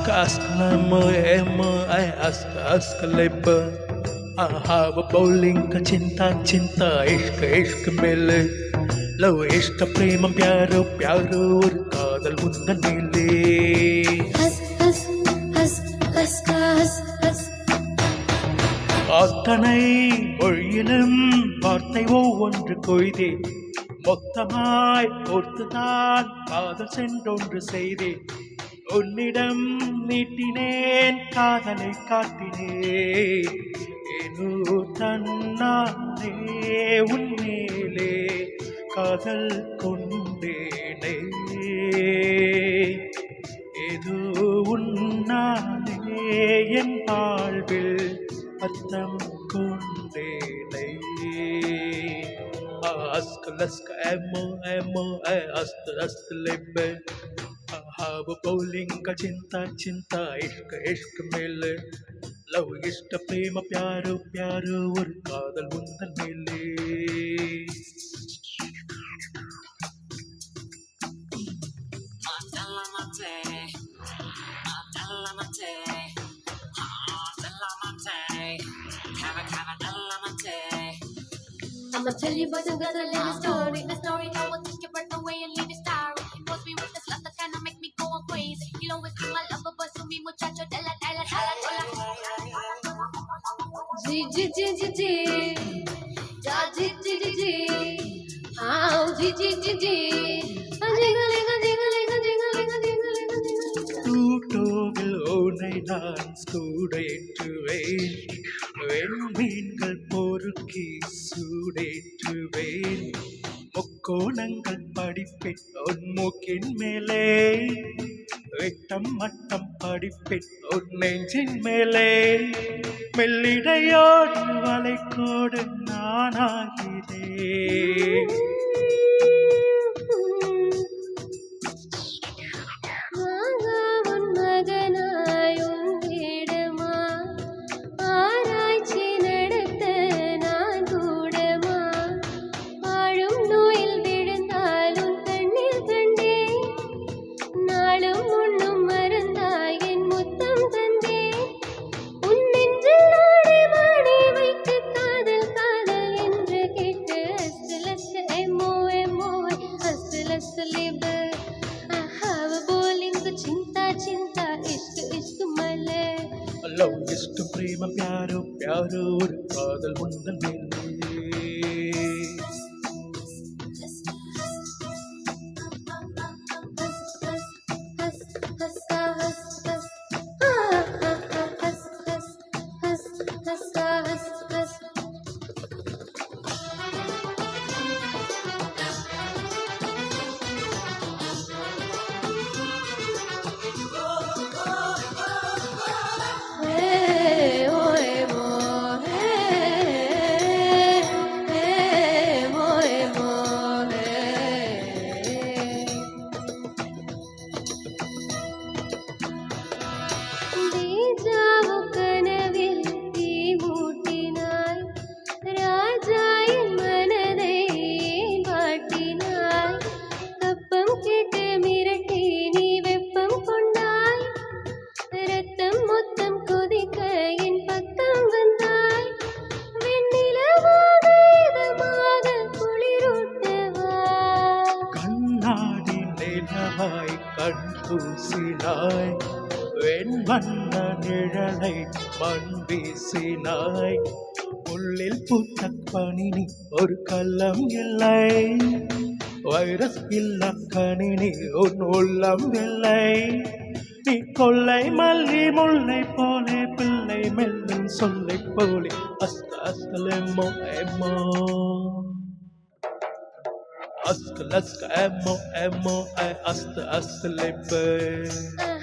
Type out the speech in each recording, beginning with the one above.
ask labor. Have a bowling ka cinta cinta ishq ishq mele love ishq premam pyaro pyaro ஒரு காதல் உந்தன் மேலே has has has has has has அத்தனை மொழியிலும் வார்த்தை ஒவ்வொன்று கொய்தே மொத்தமாய் ஒத்துதான் காதல் சென்றொன்று செய்தேன் உன்னிடம் நீட்டினேன் காதலை காட்டினேன் ஏனோ தன்னாலே உன்மேலே காதல் கொண்டேனே ஏதோ உன்னாலே என் வாழ்வில் அர்த்தம் கொண்டேனே ask lask emo ast ast lebbe have bowling ka cinta cinta ishq ishq mele love ishq prema pyaro pyaro or kaadal undan mele I'ma tell you boys and girls a little story. The story that will take your breath away and leave you starry. He was me with this love that kinda make me go crazy. He'll always be my lover, but to me muchacho de la de la de la. G G G G G, ja G G G G, how G G G G, jingle jingle jingle jingle jingle jingle jingle. தூட்டோவில் ஓனை நான் சூடேற்றுவேன் வெண்மீன்கள் பொறுக்கி சூடேற்றுவேன் முக்கோணங்கள் படிப்பேன் உன் மூக்கின் மேலே வெட்டம் மட்டம் படிப்பேன் உன் நெஞ்சின் மேலே மெல்லிடையோடு வளைக்கோடு நானாகிறேன் love ishq prema pyaro pyaro or kaadal undan mele கண் பூசினாய் வெண் வண்ண நிழலை மண் வீசினாய் உள்ளில் பூத்த பனினி ஒரு கள்ளம் இல்லை வைரஸ் இல்ல கணினி உன் உள்ளம் இல்லை நீ கொள்ளை மல்லி முல்லை போலே பிள்ளை மெல்லும் சொல்லை போலே அஸ்த அஸ்தலெம்மோ எம்மோ ask lask emo ast ast lebbe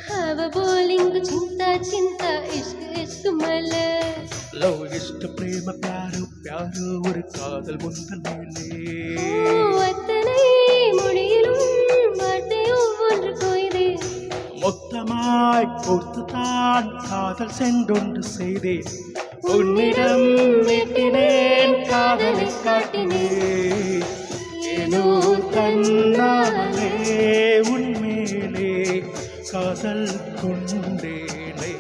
have a bowling cinta cinta ishq ishq male love ishq prema pyaro pyaro or kaadal undan mele அத்தனை மொழியிலும் வார்த்தை ஒவ்வொன்று கொய்தே மொத்தமாய் பொறுத்துதான் காதல் சென்றொன்று செய்தேன் உன்னிடம் நீட்டினேன் காதலை காட்டினேன் ஏனோ தன்னாலே உன்மேலே காதல் கொண்டேனே